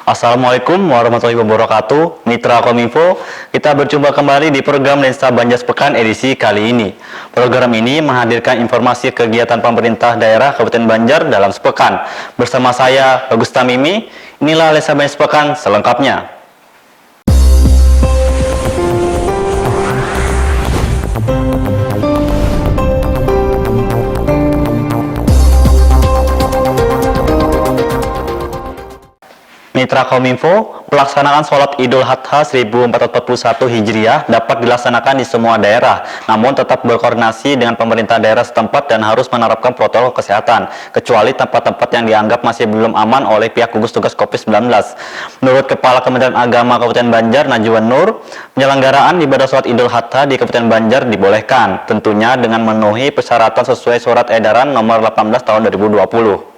Assalamualaikum warahmatullahi wabarakatuh. Mitra Kominfo, kita berjumpa kembali di program Lensa Banjar Sepekan edisi kali ini. Program ini menghadirkan informasi kegiatan pemerintah daerah Kabupaten Banjar dalam sepekan. Bersama saya, Bagus Tamimi, inilah Lensa Banjar Sepekan selengkapnya. Mitra Kominfo, pelaksanaan sholat Idul Adha 1441 Hijriah dapat dilaksanakan di semua daerah, namun tetap berkoordinasi dengan pemerintah daerah setempat dan harus menerapkan protokol kesehatan, kecuali tempat-tempat yang dianggap masih belum aman oleh pihak gugus tugas COVID-19. Menurut Kepala Kementerian Agama Kabupaten Banjar, Najwan Nur, penyelenggaraan ibadah sholat Idul Adha di Kabupaten Banjar dibolehkan, tentunya dengan memenuhi persyaratan sesuai Surat Edaran Nomor 18 Tahun 2020.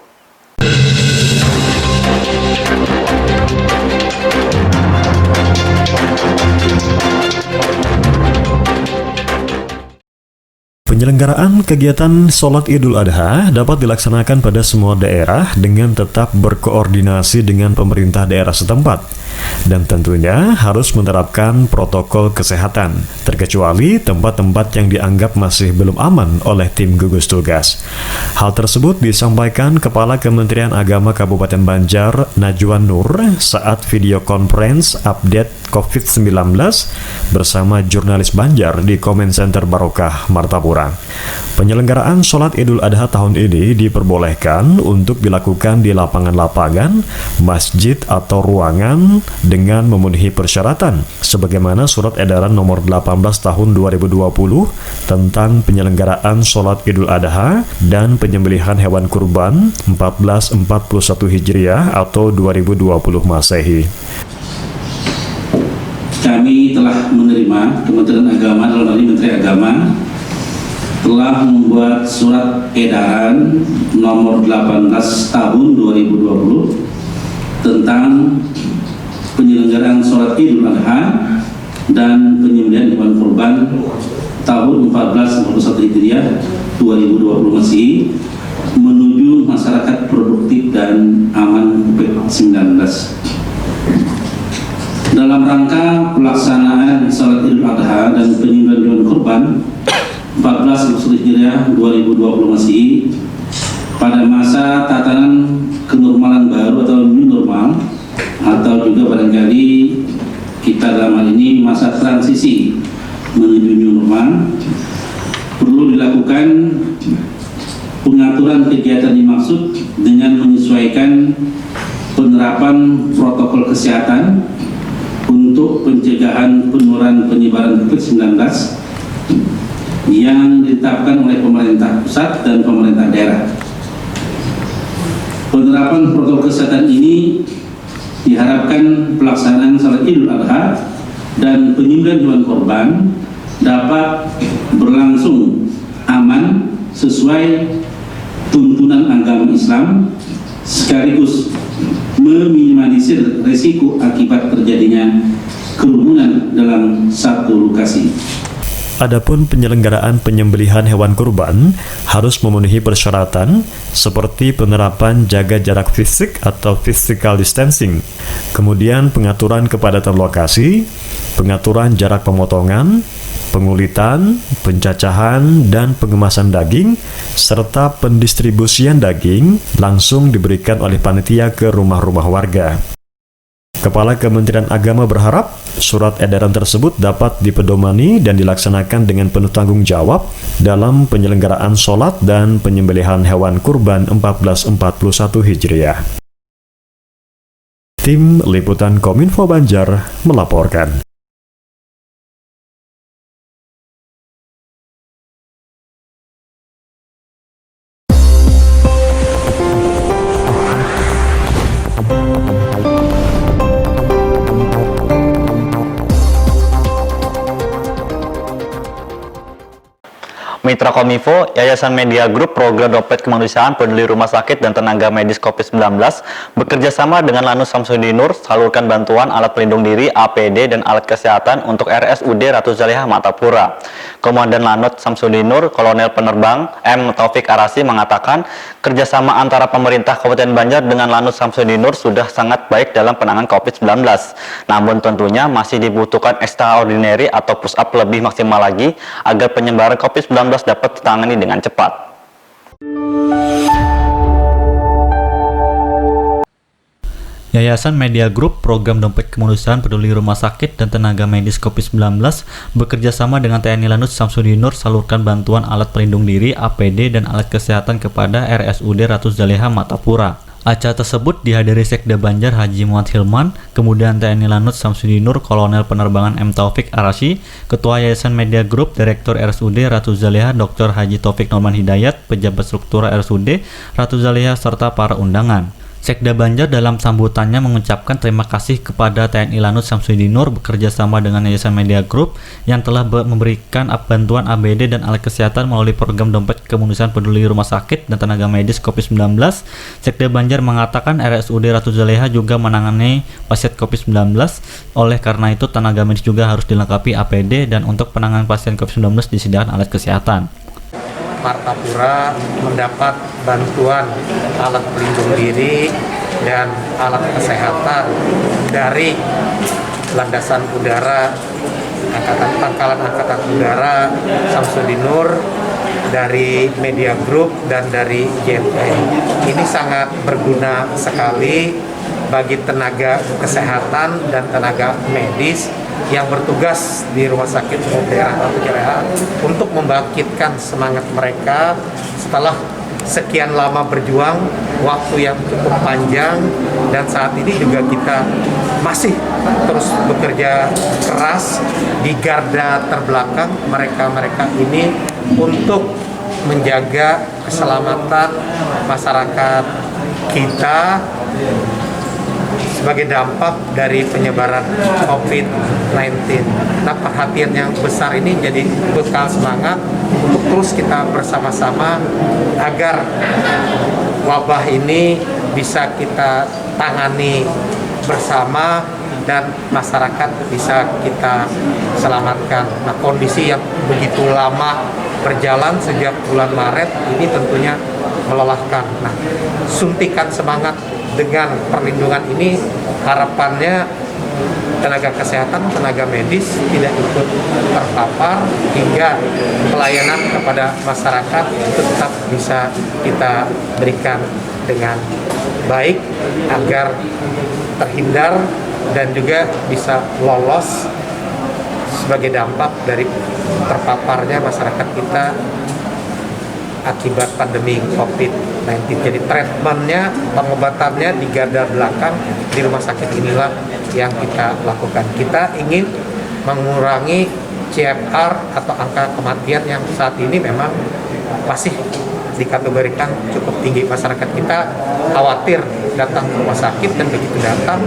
Penyelenggaraan kegiatan sholat Idul Adha dapat dilaksanakan pada semua daerah dengan tetap berkoordinasi dengan pemerintah daerah setempat dan tentunya harus menerapkan protokol kesehatan, terkecuali tempat-tempat yang dianggap masih belum aman oleh tim gugus tugas. Hal tersebut disampaikan Kepala Kementerian Agama Kabupaten Banjar, Najwan Nur, saat video conference update COVID-19 bersama jurnalis Banjar di Comment Center Barokah, Martapura. Penyelenggaraan sholat Idul Adha tahun ini diperbolehkan untuk dilakukan di lapangan-lapangan, masjid atau ruangan dengan memenuhi persyaratan sebagaimana Surat Edaran Nomor 18 Tahun 2020 tentang penyelenggaraan sholat Idul Adha dan penyembelihan hewan kurban 1441 Hijriah atau 2020 Masehi. Kami telah menerima Kementerian Agama, dalam hal ini Menteri Agama, telah membuat surat edaran nomor 18 tahun 2020 tentang penyelenggaraan sholat Idul Adha dan penyembelihan hewan kurban tahun 1441 Hijriah 2020 Masehi menuju masyarakat produktif dan aman COVID-19. Dalam rangka pelaksanaan sholat Idul Adha dan penyembelihan hewan kurban 14 Hijriah 2020 Masehi pada masa tatanan kenormalan baru atau new normal, atau juga barangkali kita dalam hal ini masa transisi menuju new normal, perlu dilakukan pengaturan kegiatan dimaksud dengan menyesuaikan penerapan protokol kesehatan untuk pencegahan penularan penyebaran COVID-19 yang ditetapkan oleh pemerintah pusat dan pemerintah daerah. Penerapan protokol kesehatan ini diharapkan pelaksanaan salat Idul Adha dan penyembelihan hewan kurban dapat berlangsung aman sesuai tuntunan agama Islam, sekaligus meminimalisir risiko akibat terjadinya kerumunan dalam satu lokasi. Adapun penyelenggaraan penyembelihan hewan kurban harus memenuhi persyaratan seperti penerapan jaga jarak fisik atau physical distancing, kemudian pengaturan kepadatan lokasi, pengaturan jarak pemotongan, pengulitan, pencacahan, dan pengemasan daging, serta pendistribusian daging langsung diberikan oleh panitia ke rumah-rumah warga. Kepala Kementerian Agama berharap surat edaran tersebut dapat dipedomani dan dilaksanakan dengan penuh tanggung jawab dalam penyelenggaraan sholat dan penyembelihan hewan kurban 1441 Hijriah. Tim Liputan Kominfo Banjar melaporkan. Mitra Kominfo, Yayasan Media Group, Program Dompet Kemanusiaan Peduli Rumah Sakit dan Tenaga Medis COVID-19 bekerja sama dengan Lanut Samsudinur salurkan bantuan alat pelindung diri, APD, dan alat kesehatan untuk RSUD Ratu Zalehah Martapura. Komandan Lanut Samsudinur, Kolonel Penerbang M. Taufik Arasi mengatakan kerjasama antara pemerintah Kabupaten Banjar dengan Lanut Samsudinur sudah sangat baik dalam penanganan COVID-19. Namun tentunya masih dibutuhkan extraordinary atau push up lebih maksimal lagi agar penyebaran COVID-19 dapat ditangani dengan cepat. Yayasan Media Group, Program Dompet Kemanusiaan Peduli Rumah Sakit dan Tenaga Medis COVID-19 bekerja sama dengan TNI Lanut Samsudinur salurkan bantuan alat pelindung diri, APD, dan alat kesehatan kepada RSUD Ratu Zalehah Martapura. Acara tersebut dihadiri Sekda Banjar Haji Muhammad Hilman, kemudian TNI Lanut Samsudinur, Kolonel Penerbangan M. Taufik Arasi, Ketua Yayasan Media Group, Direktur RSUD Ratu Zalehah Dr. Haji Taufik Norman Hidayat, pejabat struktural RSUD Ratu Zalehah, serta para undangan. Sekda Banjar dalam sambutannya mengucapkan terima kasih kepada TNI Lanut Samsudinur bekerja sama dengan Yayasan Media Group yang telah memberikan bantuan APD dan alat kesehatan melalui program Dompet Kemanusiaan Peduli Rumah Sakit dan Tenaga Medis COVID-19. Sekda Banjar mengatakan RSUD Ratu Zalehah juga menangani pasien COVID-19. Oleh karena itu tenaga medis juga harus dilengkapi APD dan untuk penanganan pasien COVID-19 disediakan alat kesehatan. Martapura mendapat bantuan alat pelindung diri dan alat kesehatan dari Landasan Udara Pangkalan Angkatan Udara Samsudinur, dari Media Group, dan dari JNE. Ini sangat berguna sekali bagi tenaga kesehatan dan tenaga medis yang bertugas di Rumah Sakit Daerah Ratu Zalehah untuk membangkitkan semangat mereka setelah sekian lama berjuang, waktu yang cukup panjang, dan saat ini juga kita masih terus bekerja keras di garda terbelakang mereka ini untuk menjaga keselamatan masyarakat kita sebagai dampak dari penyebaran COVID-19. Nah, perhatian yang besar ini jadi bekal semangat untuk terus kita bersama-sama agar wabah ini bisa kita tangani bersama dan masyarakat bisa kita selamatkan. Nah, kondisi yang begitu lama berjalan sejak bulan Maret ini tentunya melelahkan. Nah, suntikan semangat dengan perlindungan ini harapannya tenaga kesehatan, tenaga medis tidak ikut terpapar hingga pelayanan kepada masyarakat itu tetap bisa kita berikan dengan baik agar terhindar dan juga bisa lolos sebagai dampak dari terpaparnya masyarakat kita akibat pandemi COVID-19. Jadi treatmentnya, pengobatannya di garda belakang di rumah sakit inilah yang kita lakukan. Kita ingin mengurangi CFR atau angka kematian yang saat ini memang masih dikategorikan cukup tinggi. Masyarakat kita khawatir datang ke rumah sakit dan begitu datang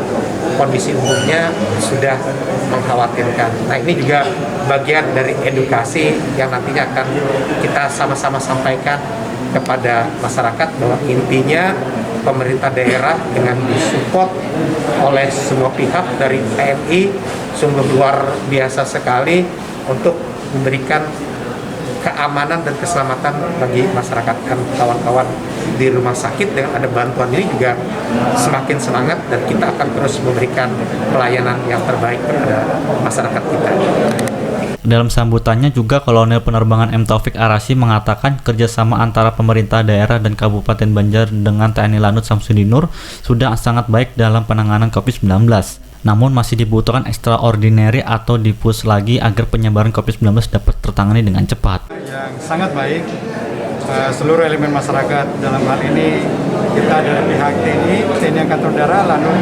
kondisi umumnya sudah mengkhawatirkan. Nah, ini juga bagian dari edukasi yang nantinya akan kita sama-sama sampaikan kepada masyarakat bahwa intinya pemerintah daerah dengan disupport oleh semua pihak dari TNI sungguh luar biasa sekali untuk memberikan keamanan dan keselamatan bagi masyarakat dan kawan-kawan di rumah sakit. Dengan ada bantuan ini juga semakin semangat dan kita akan terus memberikan pelayanan yang terbaik kepada masyarakat kita. Dalam sambutannya juga Kolonel Penerbangan M. Taufik Arasi mengatakan kerjasama antara pemerintah daerah dan Kabupaten Banjar dengan TNI Lanut Samsudinur sudah sangat baik dalam penanganan COVID-19. Namun masih dibutuhkan extraordinary atau dipush lagi agar penyebaran COVID-19 dapat tertangani dengan cepat. Yang sangat baik, seluruh elemen masyarakat dalam hal ini kita dari pihak TNI Angkatan Udara Lanut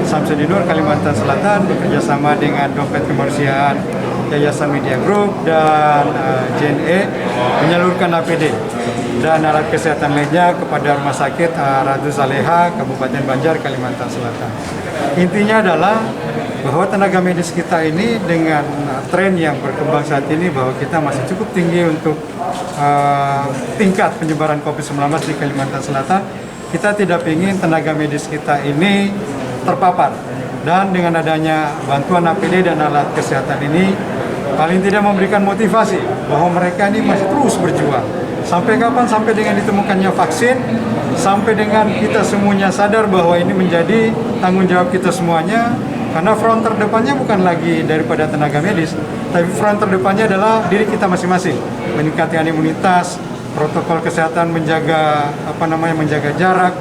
Samsudinur Kalimantan Selatan bekerjasama dengan Dompet Kemanusiaan Yayasan Media Group dan JNE menyalurkan APD dan alat kesehatan lainnya kepada Rumah Sakit Ratu Zalehah Kabupaten Banjar Kalimantan Selatan. Intinya adalah bahwa tenaga medis kita ini dengan tren yang berkembang saat ini bahwa kita masih cukup tinggi untuk tingkat penyebaran COVID-19 di Kalimantan Selatan. Kita tidak ingin tenaga medis kita ini terpapar. Dan dengan adanya bantuan APD dan alat kesehatan ini, paling tidak memberikan motivasi bahwa mereka ini masih terus berjuang. Sampai kapan? Sampai dengan ditemukannya vaksin, sampai dengan kita semuanya sadar bahwa ini menjadi tanggung jawab kita semuanya. Karena front terdepannya bukan lagi daripada tenaga medis, tapi front terdepannya adalah diri kita masing-masing. Meningkatkan imunitas, protokol kesehatan, menjaga menjaga jarak,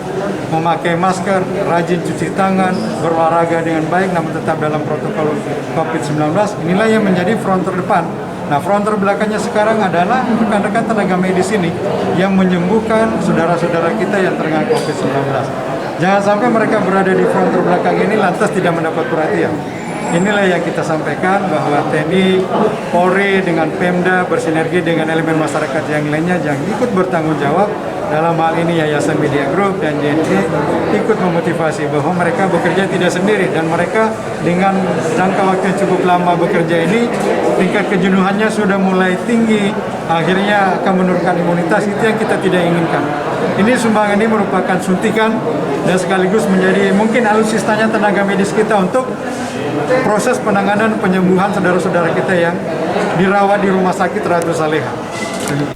memakai masker, rajin cuci tangan, berolahraga dengan baik namun tetap dalam protokol COVID-19. Inilah yang menjadi front terdepan. Nah, front terbelakangnya sekarang adalah rekan-rekan tenaga medis ini yang menyembuhkan saudara-saudara kita yang terkena COVID-19. Jangan sampai mereka berada di front terbelakang ini lantas tidak mendapat perhatian. Inilah yang kita sampaikan bahwa TNI, Polri dengan Pemda bersinergi dengan elemen masyarakat yang lainnya yang ikut bertanggung jawab. Dalam hal ini Yayasan Media Group dan JNE ikut memotivasi bahwa mereka bekerja tidak sendiri dan mereka dengan jangka waktu yang cukup lama bekerja ini tingkat kejenuhannya sudah mulai tinggi, akhirnya akan menurunkan imunitas. Itu yang kita tidak inginkan. Ini sumbangan ini merupakan suntikan dan sekaligus menjadi mungkin alutsistanya tenaga medis kita untuk proses penanganan penyembuhan saudara-saudara kita yang dirawat di Rumah Sakit Ratu Saleha.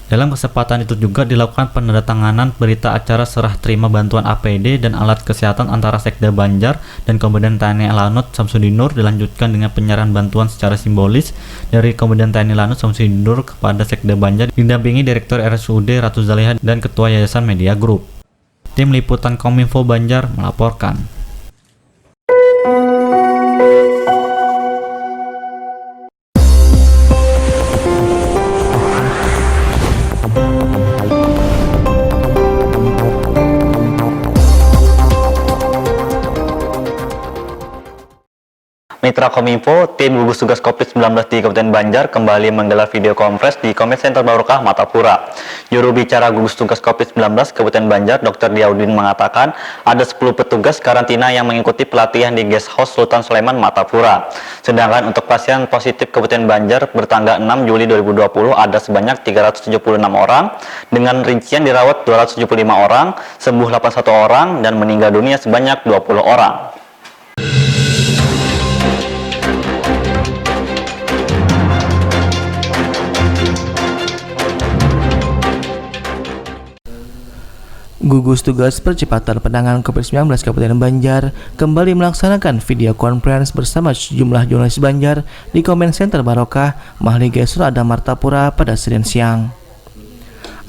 Dalam kesempatan itu juga dilakukan penandatanganan berita acara serah terima bantuan APD dan alat kesehatan antara Sekda Banjar dan Komandan TNI Lanut Samsudinur, dilanjutkan dengan penyerahan bantuan secara simbolis dari Komandan TNI Lanut Samsudinur kepada Sekda Banjar didampingi Direktur RSUD Ratu Saleha dan Ketua Yayasan Media Group. Tim Liputan Kominfo Banjar melaporkan. Mitra Kominfo, tim gugus tugas COVID-19 di Kabupaten Banjar kembali menggelar video conference di Comment Center Barokah, Matapura. Juru bicara gugus tugas COVID-19 Kabupaten Banjar, Dr. Diaudin mengatakan ada 10 petugas karantina yang mengikuti pelatihan di Guest House Sultan Sulaiman, Matapura. Sedangkan untuk pasien positif Kabupaten Banjar bertanggal 6 Juli 2020 ada sebanyak 376 orang, dengan rincian dirawat 275 orang, sembuh 81 orang, dan meninggal dunia sebanyak 20 orang. Gugus Tugas Percepatan Penanganan COVID-19 Kabupaten Banjar kembali melaksanakan video conference bersama sejumlah jurnalis Banjar di Comment Center Barokah, Mahligai Surada, Martapura pada Senin siang.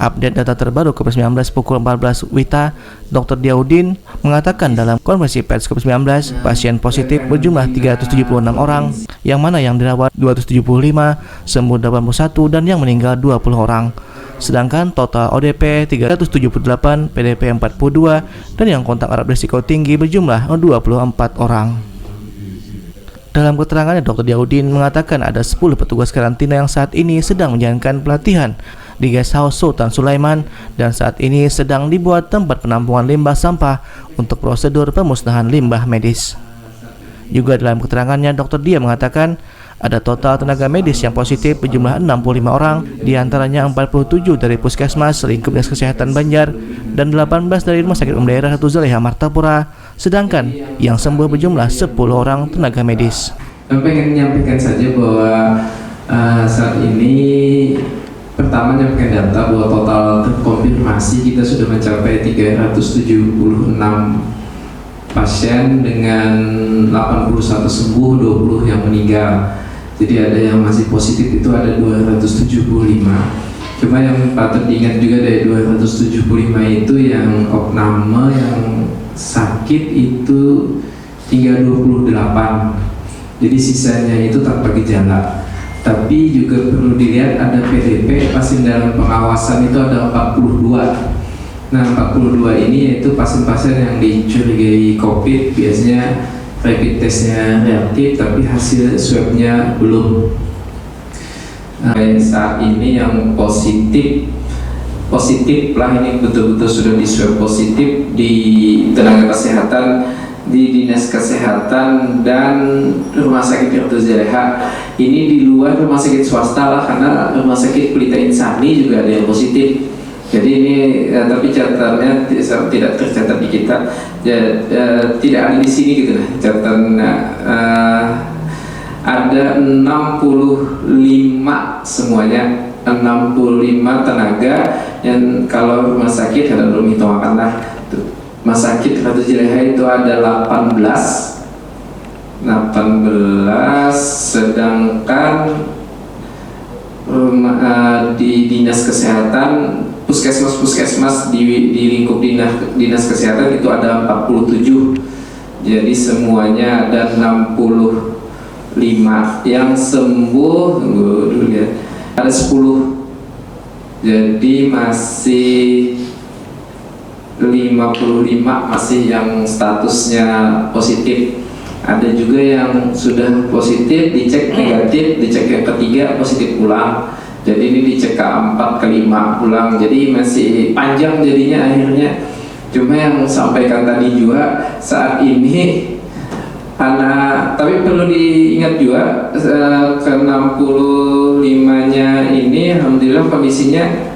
Update data terbaru COVID-19 pukul 14 WITA, Dr. Diaudin mengatakan dalam konferensi pers COVID-19, pasien positif berjumlah 376 orang, yang mana yang dirawat 275, sembuh 81, dan yang meninggal 20 orang. Sedangkan total ODP 378, PDP 42, dan yang kontak erat berisiko tinggi berjumlah 24 orang. Dalam keterangannya, Dr. Diaudin mengatakan ada 10 petugas karantina yang saat ini sedang menjalankan pelatihan di Guest House Sultan Sulaiman dan saat ini sedang dibuat tempat penampungan limbah sampah untuk prosedur pemusnahan limbah medis. Juga dalam keterangannya, Dr. Dia mengatakan ada total tenaga medis yang positif berjumlah 65 orang, diantaranya 47 dari Puskesmas lingkup Dinas Kesehatan Banjar dan 18 dari Rumah Sakit Umum Daerah Ratu Saleha, Martapura, sedangkan yang sembuh berjumlah 10 orang tenaga medis. Saya pengen menyampaikan saja bahwa saat ini pertama menyampaikan data bahwa total terkonfirmasi kita sudah mencapai 376 pasien dengan 81 sembuh, 20 yang meninggal. Jadi ada yang masih positif itu ada 275. Cuma yang patut diingat juga dari 275 itu yang opname yang sakit itu tinggal 28. Jadi sisanya itu tanpa gejala. Tapi juga perlu dilihat ada PDP, pasien dalam pengawasan itu ada 42. Nah, 42 ini yaitu pasien-pasien yang dicurigai COVID, biasanya rapid testnya reaktif tapi hasil swabnya belum. Nah, saat ini yang positif lah, ini betul-betul sudah di swab positif di tenaga kesehatan, di dinas kesehatan dan rumah sakit Ratu Saleha Ini di luar rumah sakit swasta lah, karena rumah sakit Pelita Insani juga ada yang positif. Jadi ini tapi catatannya tidak tercatat di kita, tidak ada di sini gitu lah catatan. Ada 65 semuanya, 65 tenaga yang kalau rumah sakit ada belum hitungkan lah. Rumah sakit Ratu Jeleha itu ada 18, sedangkan di dinas kesehatan puskesmas di lingkup dinas kesehatan itu ada 47. Jadi semuanya ada 65. Yang sembuh tunggu dulu ya, ada 10. Jadi masih 55 masih yang statusnya positif. Ada juga yang sudah positif, dicek negatif, dicek yang ketiga positif ulang. Jadi ini dicek ke-4, ke-5 ulang. Jadi masih panjang jadinya akhirnya. Cuma yang sampaikan tadi juga saat ini tapi perlu diingat juga ke-65-nya ini alhamdulillah kondisinya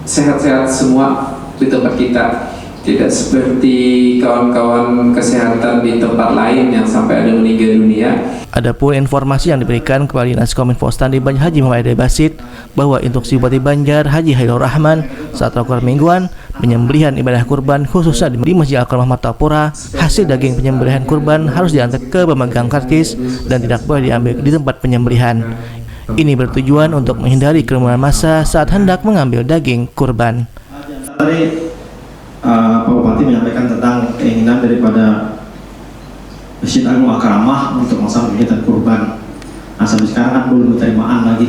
sehat-sehat semua di tempat kita. Tidak seperti kawan-kawan kesehatan di tempat lain yang sampai ada meninggal dunia. Adapun informasi yang diberikan Kepala Dinas Kominfo Standi Banjar Haji Muhammad Basit bahwa instruksi Bupati Banjar Haji Hairul Rahman saat lakukan mingguan penyembelihan ibadah kurban khususnya di Masjid Al-Karimah Martapura, hasil daging penyembelihan kurban harus diantar ke pemegang kartis dan tidak boleh diambil di tempat penyembelihan. Ini bertujuan untuk menghindari kerumunan massa saat hendak mengambil daging kurban. Pak Bupati menyampaikan tentang keinginan daripada Masjid Al-Karimah untuk melaksanakan kegiatan kurban. Nah, sampai sekarang kan belum terimaan lagi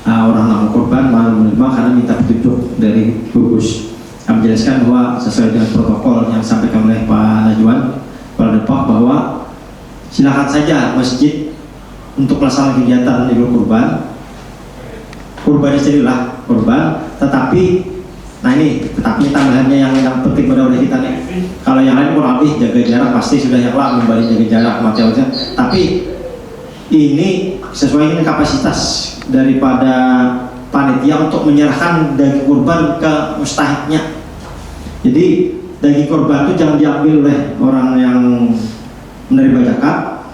orang nama kurban malah menerima karena minta petunjuk dari gugus. Kami menjelaskan bahwa sesuai dengan protokol yang disampaikan oleh Pak Najwan, Kepala Depak, bahwa silakan saja masjid untuk melaksanakan kegiatan Idul Kurban. Kurban istilah kurban, tetapi tambahannya yang penting pada oleh kita nih. Kalau yang lain kurang lebih jaga jarak pasti sudah yang lah kembali jaga jarak materialnya. Tapi ini sesuai dengan kapasitas daripada panitia untuk menyerahkan daging kurban ke mustahiknya. Jadi daging kurban itu jangan diambil oleh orang yang menerima zakat,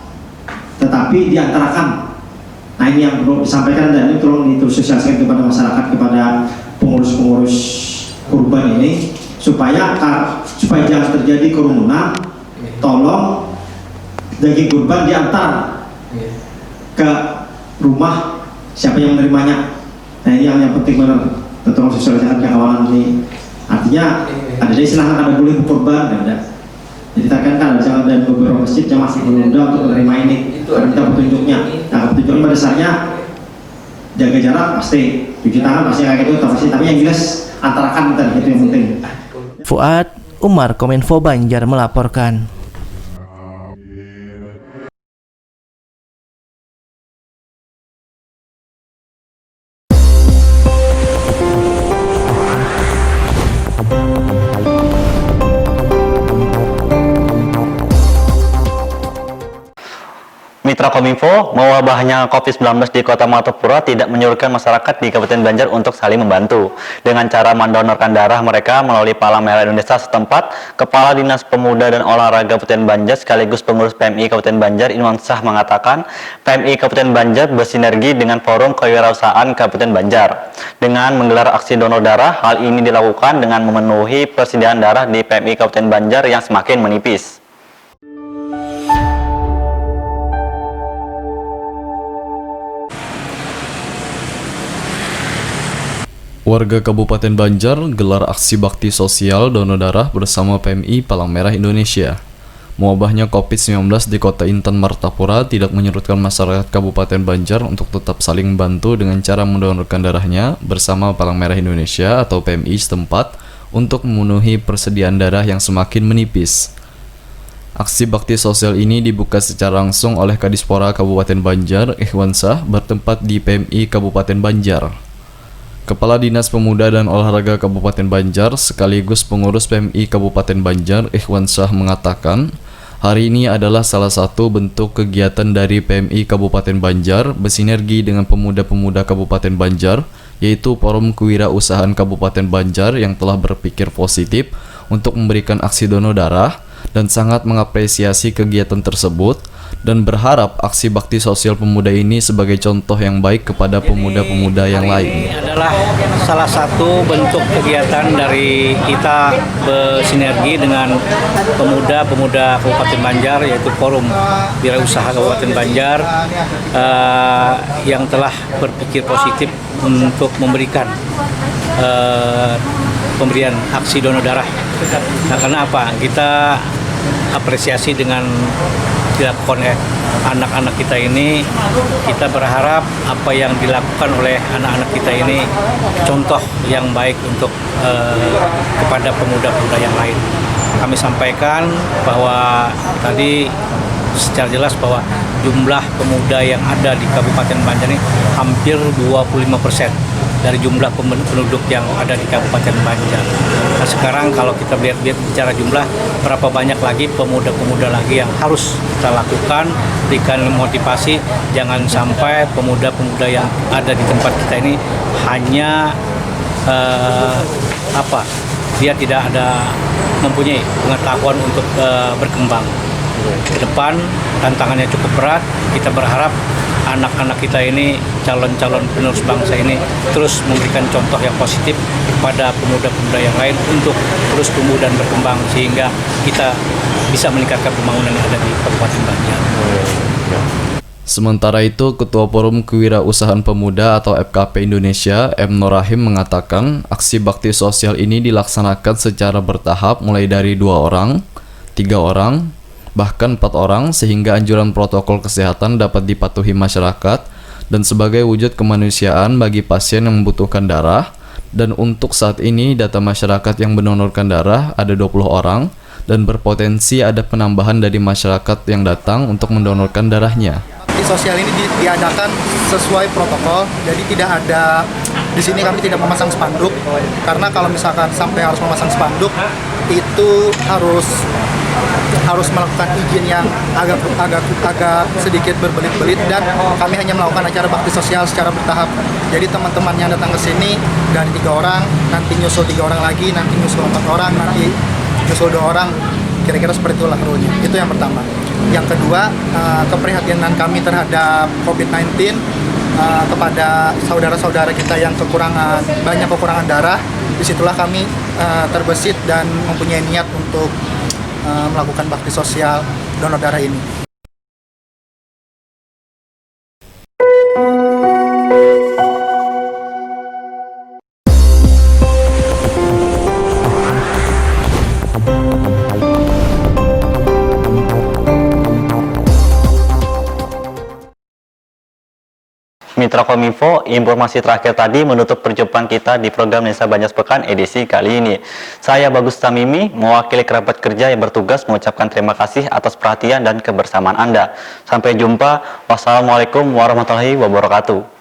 tetapi diantarakan. Nah ini yang perlu disampaikan dan ini tolong disosialisasikan kepada masyarakat, kepada pengurus-pengurus kurban ini supaya jangan terjadi kerumunan. Tolong daging kurban diantar ke rumah siapa yang menerimanya. Nah ini yang penting benar, tolong sosialisasikan ke kawanan ini. Artinya ada silahkan ada boleh kurban ada. Jadi kan ada beberapa masjid yang masih menunda untuk menerima ini. Karena kita petunjuknya. Nah petunjuknya pada dasarnya jaga jarak pasti, cuci tangan pasti kayak gitu pasti. Tapi yang jelas antarakan tadi itu yang penting. Fuad Umar, Kominfo Banjar melaporkan. Mitra Kominfo, mewabahnya COVID-19 di Kota Martapura tidak menyurutkan masyarakat di Kabupaten Banjar untuk saling membantu. Dengan cara mendonorkan darah mereka melalui Palang Merah Indonesia setempat, Kepala Dinas Pemuda dan Olahraga Kabupaten Banjar sekaligus pengurus PMI Kabupaten Banjar Inwan Syah mengatakan, PMI Kabupaten Banjar bersinergi dengan Forum Kewirausahaan Kabupaten Banjar. Dengan menggelar aksi donor darah, hal ini dilakukan dengan memenuhi persediaan darah di PMI Kabupaten Banjar yang semakin menipis. Warga Kabupaten Banjar gelar aksi bakti sosial donor darah bersama PMI Palang Merah Indonesia. Mewabahnya COVID-19 di Kota Intan Martapura tidak menyurutkan masyarakat Kabupaten Banjar untuk tetap saling membantu dengan cara mendonorkan darahnya bersama Palang Merah Indonesia atau PMI setempat untuk memenuhi persediaan darah yang semakin menipis. Aksi bakti sosial ini dibuka secara langsung oleh Kadispora Kabupaten Banjar Ikhwan Syah bertempat di PMI Kabupaten Banjar. Kepala Dinas Pemuda dan Olahraga Kabupaten Banjar sekaligus pengurus PMI Kabupaten Banjar Ikhwan Syah mengatakan, Hari ini adalah salah satu bentuk kegiatan dari PMI Kabupaten Banjar bersinergi dengan pemuda-pemuda Kabupaten Banjar, yaitu Forum Kewirausahaan Kabupaten Banjar yang telah berpikir positif untuk memberikan aksi donor darah dan sangat mengapresiasi kegiatan tersebut dan berharap aksi bakti sosial pemuda ini sebagai contoh yang baik kepada pemuda-pemuda yang lain. Ini adalah salah satu bentuk kegiatan dari kita bersinergi dengan pemuda-pemuda Kabupaten Banjar, yaitu Forum Wirausaha Kabupaten Banjar yang telah berpikir positif untuk memberikan pemberian aksi donor darah. Nah, karena apa? Kita apresiasi dengan dilakukan oleh anak-anak kita ini. Kita berharap apa yang dilakukan oleh anak-anak kita ini contoh yang baik untuk kepada pemuda-pemuda yang lain. Kami sampaikan bahwa tadi secara jelas bahwa jumlah pemuda yang ada di Kabupaten Banjar ini hampir 25% dari jumlah penduduk yang ada di Kabupaten Banjar. Nah, sekarang kalau kita lihat bicara jumlah, berapa banyak lagi pemuda-pemuda lagi yang harus kita lakukan, berikan motivasi, jangan sampai pemuda-pemuda yang ada di tempat kita ini hanya dia tidak ada mempunyai pengetahuan untuk berkembang. Ke depan tantangannya cukup berat. Kita berharap anak-anak kita ini, calon-calon penerus bangsa ini terus memberikan contoh yang positif kepada pemuda-pemuda yang lain untuk terus tumbuh dan berkembang sehingga kita bisa meningkatkan pembangunan yang ada di Kabupaten Banjar. Sementara itu, Ketua Forum Kewirausahaan Pemuda atau FKP Indonesia, M. Nur Rahim mengatakan aksi bakti sosial ini dilaksanakan secara bertahap mulai dari 2 orang, 3 orang, bahkan 4 orang sehingga anjuran protokol kesehatan dapat dipatuhi masyarakat dan sebagai wujud kemanusiaan bagi pasien yang membutuhkan darah. Dan untuk saat ini data masyarakat yang mendonorkan darah ada 20 orang dan berpotensi ada penambahan dari masyarakat yang datang untuk mendonorkan darahnya. Bakti sosial ini diadakan sesuai protokol, jadi tidak ada di sini kami tidak memasang spanduk karena kalau misalkan sampai harus memasang spanduk itu harus melakukan izin yang agak sedikit berbelit-belit dan kami hanya melakukan acara bakti sosial secara bertahap. Jadi teman-teman yang datang ke sini dari 3 orang, nanti nyusul 3 orang lagi, nanti nyusul 4 orang, nanti nyusul 2 orang, kira-kira seperti itulah rule-nya. Itu yang pertama. Yang kedua, keprihatinan kami terhadap COVID-19 kepada saudara-saudara kita yang banyak kekurangan darah. Disitulah kami terbesit dan mempunyai niat untuk melakukan bakti sosial donor darah ini. Mitra Kominfo, informasi terakhir tadi menutup perjumpaan kita di program Desa Banjar Sepekan edisi kali ini. Saya Bagus Tamimi, mewakili kerabat kerja yang bertugas mengucapkan terima kasih atas perhatian dan kebersamaan Anda. Sampai jumpa. Wassalamualaikum warahmatullahi wabarakatuh.